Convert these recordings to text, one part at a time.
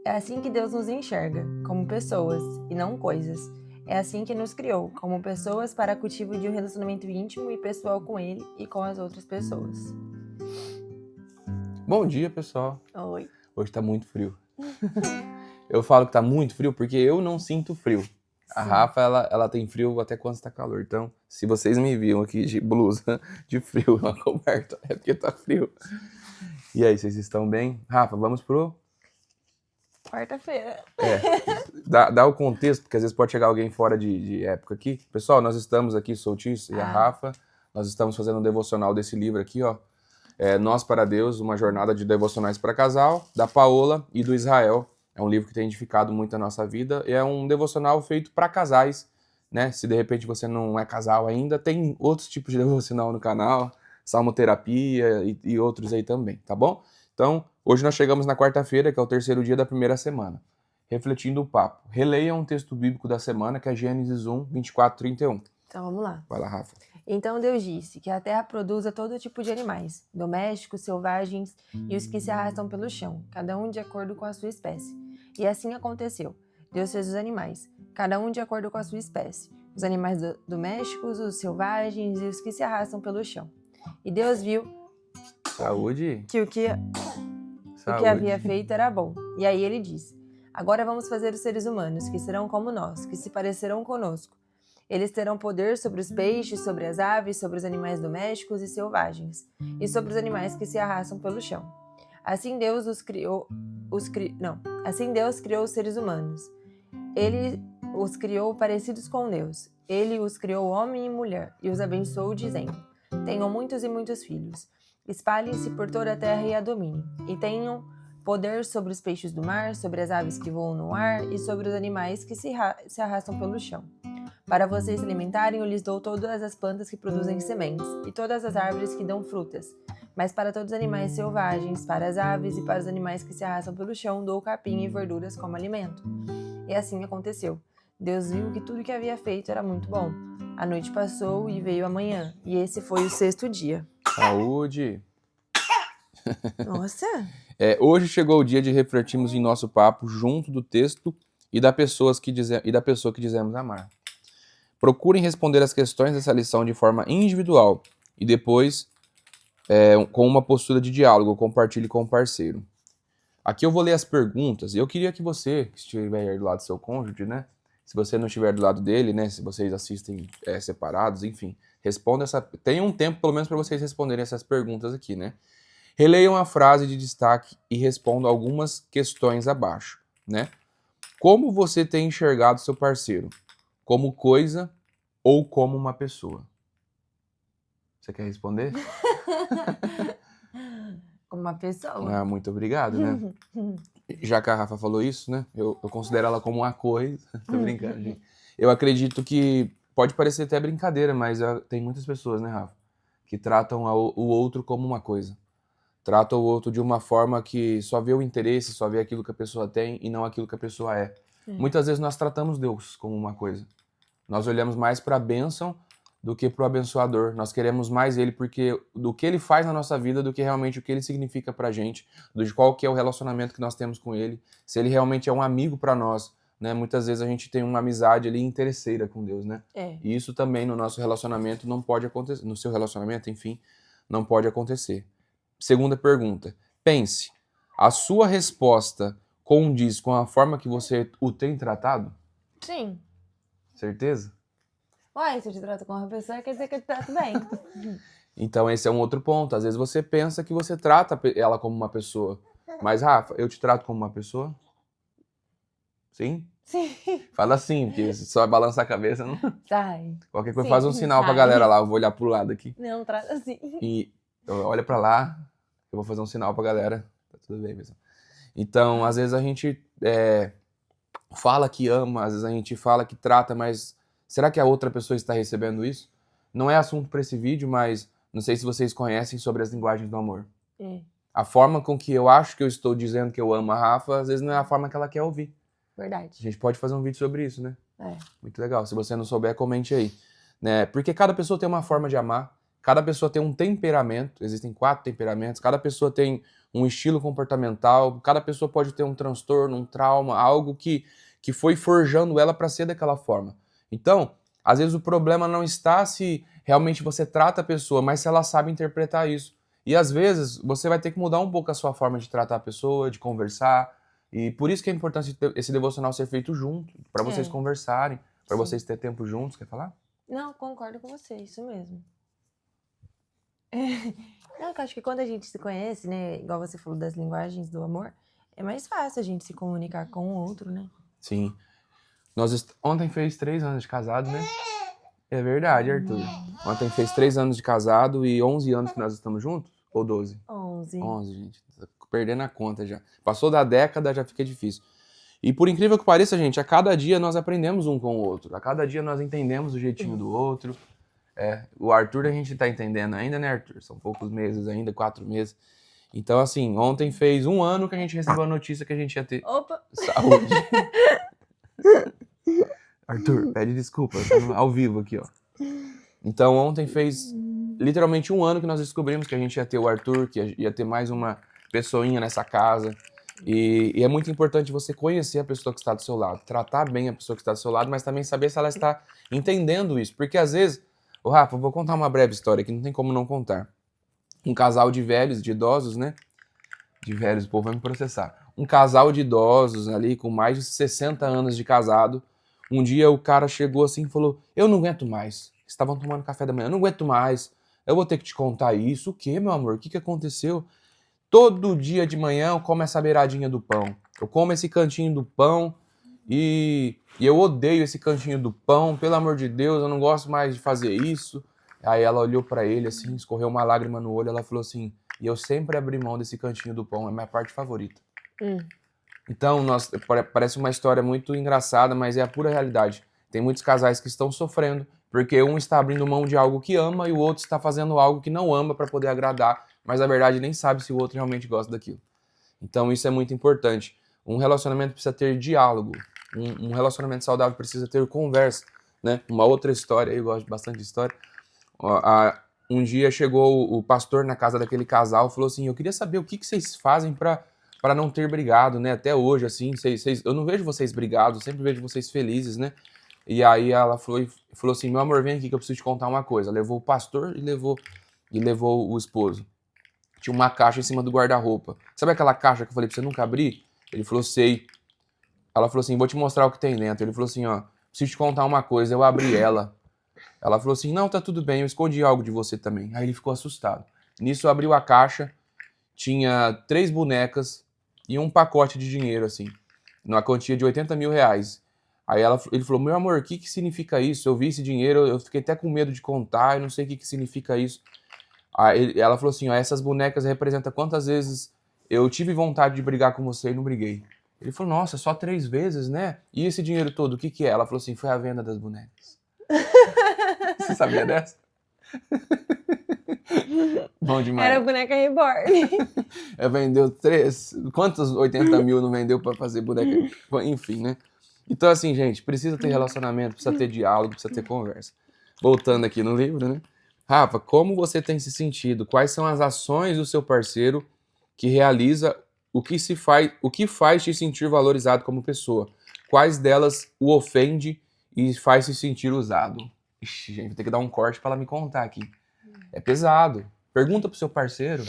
É assim que Deus nos enxerga, como pessoas e não coisas. É assim que nos criou, como pessoas para cultivo de um relacionamento íntimo e pessoal com Ele e com as outras pessoas. Bom dia, pessoal. Oi. Hoje tá muito frio. Eu falo que tá muito frio porque eu não sinto frio. A Sim. Rafa, ela tem frio até quando está calor. Então, se vocês me viam aqui de blusa, de frio, uma coberta, é porque tá frio. E aí, vocês estão bem? Rafa, vamos pro... Quarta-feira. Dá o contexto, porque às vezes pode chegar alguém fora de época aqui. Pessoal, nós estamos aqui, Soltício e a Rafa. Nós estamos fazendo um devocional desse livro aqui, ó. Nós para Deus, uma jornada de devocionais para casal, da Paola e do Israel. É um livro que tem edificado muito a nossa vida. E é um devocional feito para casais, né? Se de repente você não é casal ainda, tem outros tipos de devocional no canal, salmoterapia e outros aí também, tá bom? Então, hoje nós chegamos na quarta-feira, que é o terceiro dia da primeira semana. Refletindo o papo. Releia um texto bíblico da semana, que é Gênesis 1, 24, 31. Então vamos lá. Vai lá, Rafa. Então Deus disse que a terra produza todo tipo de animais, domésticos, selvagens e os que se arrastam pelo chão, cada um de acordo com a sua espécie. E assim aconteceu. Deus fez os animais, cada um de acordo com a sua espécie, os animais domésticos, os selvagens e os que se arrastam pelo chão. E Deus viu Saúde. que o que havia feito era bom. E aí ele disse: agora vamos fazer os seres humanos, que serão como nós, que se parecerão conosco. Eles terão poder sobre os peixes, sobre as aves, sobre os animais domésticos e selvagens, e sobre os animais que se arrastam pelo chão. Assim Deus criou os seres humanos. Ele os criou parecidos com Deus. Ele os criou homem e mulher, e os abençoou, dizendo: tenham muitos e muitos filhos. Espalhem-se por toda a terra e a dominem, e tenham poder sobre os peixes do mar, sobre as aves que voam no ar e sobre os animais que se arrastam pelo chão. Para vocês se alimentarem, eu lhes dou todas as plantas que produzem sementes e todas as árvores que dão frutas. Mas para todos os animais selvagens, para as aves e para os animais que se arrastam pelo chão, dou capim e verduras como alimento. E assim aconteceu. Deus viu que tudo que havia feito era muito bom. A noite passou e veio a manhã, e esse foi o sexto dia. Saúde! Nossa! Hoje chegou o dia de refletirmos em nosso papo junto do texto e da pessoa que dizemos amar. Procurem responder as questões dessa lição de forma individual e depois, com uma postura de diálogo, compartilhe com o parceiro. Aqui eu vou ler as perguntas e eu queria que você, que estiver aí do lado do seu cônjuge, né? Se você não estiver do lado dele, né? Se vocês assistem separados, enfim, responda essa. Tem um tempo pelo menos para vocês responderem essas perguntas aqui, né? Releiam a frase de destaque e respondam algumas questões abaixo, né? Como você tem enxergado seu parceiro? Como coisa ou como uma pessoa? Você quer responder? Como uma pessoa. Ah, muito obrigado, né? Já que a Rafa falou isso, né? Eu considero ela como uma coisa. Tô brincando, gente. Eu acredito que pode parecer até brincadeira, mas tem muitas pessoas, né, Rafa? Que tratam o outro como uma coisa. Tratam o outro de uma forma que só vê o interesse, só vê aquilo que a pessoa tem e não aquilo que a pessoa é. Muitas vezes nós tratamos Deus como uma coisa. Nós olhamos mais para a bênção do que para o abençoador. Nós queremos mais ele do que ele faz na nossa vida do que realmente o que ele significa para a gente, de qual que é o relacionamento que nós temos com ele, se ele realmente é um amigo para nós, né? Muitas vezes a gente tem uma amizade ali interesseira com Deus, né? E isso também no nosso relacionamento não pode acontecer, no seu relacionamento, enfim, não pode acontecer. Segunda pergunta, pense, a sua resposta condiz com a forma que você o tem tratado? Sim. Certeza? Uai, se eu te trato como uma pessoa, quer dizer que eu te trato bem. Então esse é um outro ponto. Às vezes você pensa que você trata ela como uma pessoa. Mas, Rafa, eu te trato como uma pessoa? Sim? Sim. Fala assim, porque se só balançar a cabeça, não... Sai. Qualquer coisa, Sim, faz um sinal pra galera lá. Eu vou olhar pro lado aqui. Não, trata assim. E olha pra lá, eu vou fazer um sinal pra galera. Tá tudo bem, pessoal. Então, às vezes a gente fala que ama, às vezes a gente fala que trata, mas será que a outra pessoa está recebendo isso? Não é assunto para esse vídeo, mas não sei se vocês conhecem sobre as linguagens do amor. A forma com que eu acho que eu estou dizendo que eu amo a Rafa, às vezes não é a forma que ela quer ouvir. Verdade. A gente pode fazer um vídeo sobre isso, né? Muito legal. Se você não souber, comente aí. Né? Porque cada pessoa tem uma forma de amar, Cada pessoa tem um temperamento, existem 4 temperamentos, cada pessoa tem um estilo comportamental, cada pessoa pode ter um transtorno, um trauma, algo que foi forjando ela para ser daquela forma. Então, às vezes o problema não está se realmente você trata a pessoa, mas se ela sabe interpretar isso. E às vezes você vai ter que mudar um pouco a sua forma de tratar a pessoa, de conversar. E por isso que é importante esse devocional ser feito junto, para vocês conversarem, para vocês terem tempo juntos. Quer falar? Não, concordo com você, isso mesmo. Não, eu acho que quando a gente se conhece, né, igual você falou das linguagens do amor, é mais fácil a gente se comunicar com o outro, né? Sim. Ontem fez 3 anos de casado, né? É verdade, Arthur. Ontem fez 3 anos de casado e 11 anos que nós estamos juntos? Ou 12? 11. 11, gente. Tô perdendo a conta já. Passou da década, já fica difícil. E por incrível que pareça, gente, a cada dia nós aprendemos um com o outro. A cada dia nós entendemos o jeitinho do outro. O Arthur a gente tá entendendo ainda, né, Arthur? São poucos meses ainda, 4 meses. Então, assim, ontem fez 1 ano que a gente recebeu a notícia que a gente ia ter Opa! saúde. Arthur, pede desculpa, tá ao vivo aqui, ó. Então, ontem fez literalmente 1 ano que nós descobrimos que a gente ia ter o Arthur, que ia ter mais uma pessoinha nessa casa. E é muito importante você conhecer a pessoa que está do seu lado, tratar bem a pessoa que está do seu lado, mas também saber se ela está entendendo isso. Porque às vezes, Rafa, eu vou contar uma breve história aqui, não tem como não contar. Um casal de velhos, de idosos, né? De velhos, o povo vai me processar. Um casal de idosos ali, com mais de 60 anos de casado. Um dia o cara chegou assim e falou: eu não aguento mais. Estavam tomando café da manhã, eu não aguento mais. Eu vou ter que te contar isso. O quê, meu amor? O que aconteceu? Todo dia de manhã eu como essa beiradinha do pão. Eu como esse cantinho do pão e eu odeio esse cantinho do pão. Pelo amor de Deus, eu não gosto mais de fazer isso. Aí ela olhou pra ele assim, escorreu uma lágrima no olho. Ela falou assim: e eu sempre abri mão desse cantinho do pão, é a minha parte favorita. Então, parece uma história muito engraçada, mas é a pura realidade. Tem muitos casais que estão sofrendo porque um está abrindo mão de algo que ama e o outro está fazendo algo que não ama para poder agradar, mas na verdade nem sabe se o outro realmente gosta daquilo. Então isso é muito importante. Um relacionamento precisa ter diálogo. Um relacionamento saudável precisa ter conversa, né? Uma outra história, eu gosto bastante de história. Um dia chegou o pastor na casa daquele casal e falou assim: eu queria saber o que vocês fazem para não ter brigado, né? Até hoje, assim, eu não vejo vocês brigados, eu sempre vejo vocês felizes, né? E aí ela falou assim: meu amor, vem aqui que eu preciso te contar uma coisa. Levou o pastor e levou o esposo. Tinha uma caixa em cima do guarda-roupa. Sabe aquela caixa que eu falei pra você nunca abrir? Ele falou: sei. Ela falou assim: vou te mostrar o que tem dentro. Ele falou assim: ó, preciso te contar uma coisa. Eu abri ela. Ela falou assim: não, tá tudo bem, eu escondi algo de você também. Aí ele ficou assustado. Nisso abriu a caixa, tinha 3 bonecas e um pacote de dinheiro, assim, numa quantia de 80 mil reais. Aí ele falou: meu amor, o que significa isso? Eu vi esse dinheiro, eu fiquei até com medo de contar, eu não sei o que significa isso. Aí ela falou assim: ó, essas bonecas representam quantas vezes eu tive vontade de brigar com você e não briguei. Ele falou: nossa, só 3 vezes, né? E esse dinheiro todo, o que é? Ela falou assim: foi a venda das bonecas. Você sabia dessa? Bom demais. Era boneca reborn. Vendeu 3. Quantos 80 mil não vendeu pra fazer boneca? Enfim, né? Então, assim, gente, precisa ter relacionamento, precisa ter diálogo, precisa ter conversa. Voltando aqui no livro, né? Rafa, como você tem se sentido? Quais são as ações do seu parceiro que realiza o que faz te sentir valorizado como pessoa? Quais delas o ofende e faz se sentir usado? Ixi, gente, vou ter que dar um corte para ela me contar aqui. É pesado. Pergunta pro seu parceiro.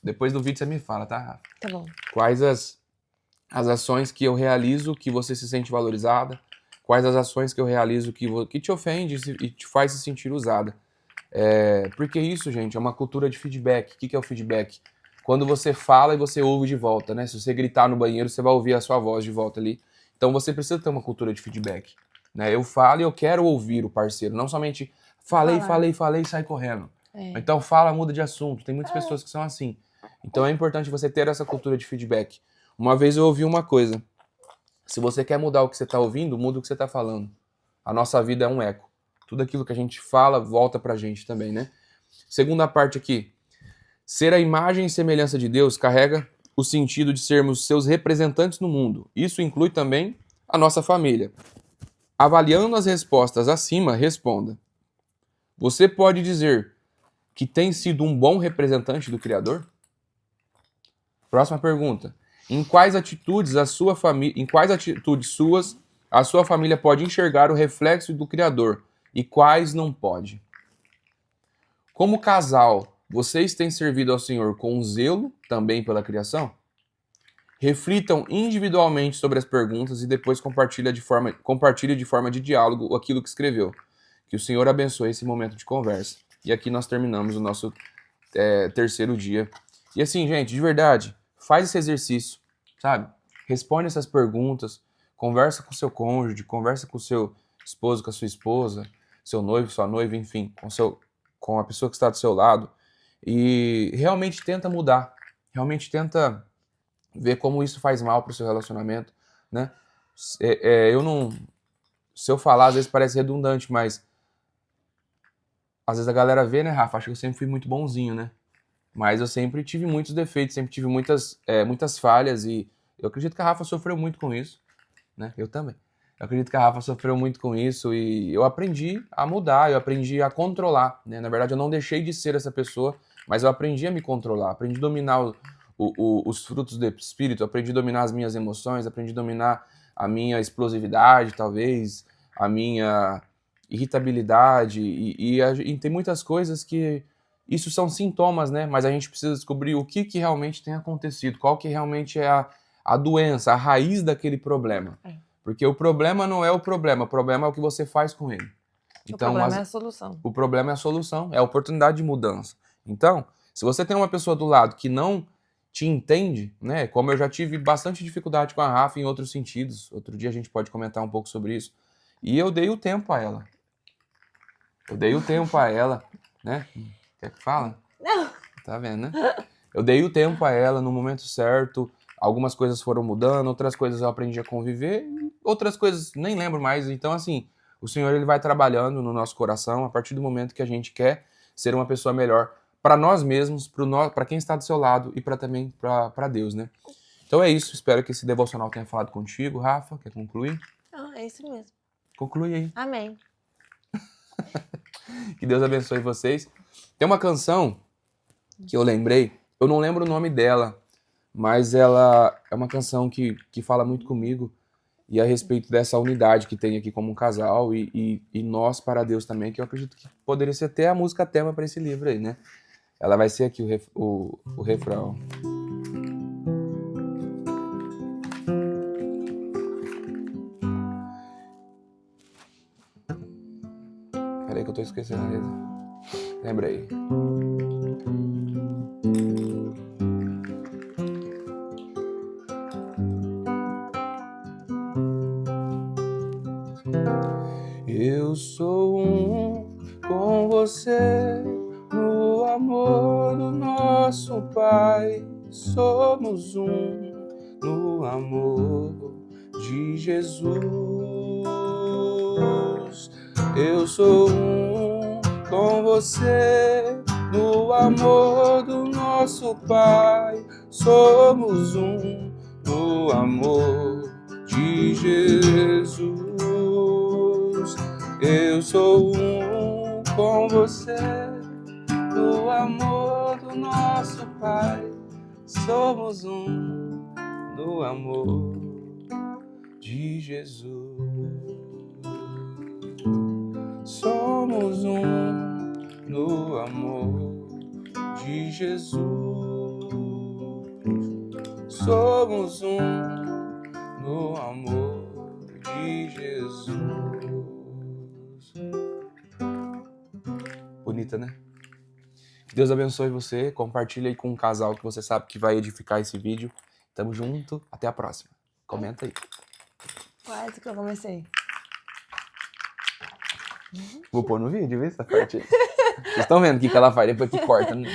Depois do vídeo você me fala, tá, Rafa? Tá bom. Quais as ações que eu realizo que você se sente valorizada? Quais as ações que eu realizo que te ofende e te faz se sentir usada? Porque isso, gente, é uma cultura de feedback. O que é o feedback? Quando você fala e você ouve de volta, né? Se você gritar no banheiro, você vai ouvir a sua voz de volta ali. Então você precisa ter uma cultura de feedback, né? Eu falo e eu quero ouvir o parceiro, não somente falei e sai correndo. Então fala, muda de assunto. Tem muitas pessoas que são assim. Então é importante você ter essa cultura de feedback. Uma vez eu ouvi uma coisa: se você quer mudar o que você está ouvindo, muda o que você está falando. A nossa vida é um eco. Tudo aquilo que a gente fala volta pra gente também, né? Segunda parte aqui. Ser a imagem e semelhança de Deus carrega o sentido de sermos seus representantes no mundo. Isso inclui também a nossa família. Avaliando as respostas acima, responda: você pode dizer: que tem sido um bom representante do Criador? Próxima pergunta. Em quais atitudes suas a sua família pode enxergar o reflexo do Criador e quais não pode? Como casal, vocês têm servido ao Senhor com zelo também pela criação? Reflitam individualmente sobre as perguntas e depois compartilhe de forma de diálogo aquilo que escreveu. Que o Senhor abençoe esse momento de conversa. E aqui nós terminamos o nosso terceiro dia. E assim, gente, de verdade, faz esse exercício, sabe? Responde essas perguntas, conversa com seu cônjuge, conversa com seu esposo, com a sua esposa, seu noivo, sua noiva, enfim, com a pessoa que está do seu lado. E realmente tenta mudar. Realmente tenta ver como isso faz mal para o seu relacionamento, né? Se eu falar, às vezes parece redundante, mas às vezes a galera vê, né, Rafa? Acho que eu sempre fui muito bonzinho, né? Mas eu sempre tive muitos defeitos, sempre tive muitas falhas e eu acredito que a Rafa sofreu muito com isso, né? Eu também. Eu acredito que a Rafa sofreu muito com isso e eu aprendi a mudar, eu aprendi a controlar, né? Na verdade, eu não deixei de ser essa pessoa, mas eu aprendi a me controlar, aprendi a dominar os frutos do espírito, aprendi a dominar as minhas emoções, aprendi a dominar a minha explosividade, talvez, a minha irritabilidade e tem muitas coisas que isso são sintomas, né? Mas a gente precisa descobrir o que realmente tem acontecido, qual que realmente é a doença, a raiz daquele problema. Porque o problema não é o problema é o que você faz com ele. Então, o problema é a solução. O problema é a solução, é a oportunidade de mudança. Então, se você tem uma pessoa do lado que não te entende, né? Como eu já tive bastante dificuldade com a Rafa em outros sentidos. Outro dia a gente pode comentar um pouco sobre isso. E eu dei o tempo a ela. Né? Quer que fala? Não. Tá vendo, né? Eu dei o tempo a ela no momento certo. Algumas coisas foram mudando, outras coisas eu aprendi a conviver, outras coisas nem lembro mais. Então, assim, o Senhor ele vai trabalhando no nosso coração a partir do momento que a gente quer ser uma pessoa melhor para nós mesmos, para quem está do seu lado e também para Deus, né? Então é isso. Espero que esse devocional tenha falado contigo. Rafa, quer concluir? Não, é isso mesmo. Conclui aí. Amém. Que Deus abençoe vocês. Tem uma canção que eu lembrei, eu não lembro o nome dela, mas ela é uma canção que fala muito comigo e a respeito dessa unidade que tem aqui como um casal e nós para Deus também, que eu acredito que poderia ser até a música tema para esse livro aí, né? Ela vai ser aqui o refrão. Peraí que eu tô esquecendo a letra. Lembrei. Eu sou um com você no amor do nosso Pai. Somos um no amor de Jesus. Eu sou um com você no amor do nosso Pai. Somos um no amor de Jesus. Eu sou um com você no amor do nosso Pai. Somos um no amor de Jesus. Somos um no amor de Jesus. Somos um no amor de Jesus. Bonita, né? Que Deus abençoe você. Compartilha aí com um casal que você sabe que vai edificar esse vídeo. Tamo junto. Até a próxima. Comenta aí. Quase que eu comecei. Vou pôr no vídeo, viu essa parte aí. Vocês estão vendo o que ela faz depois que corta, né?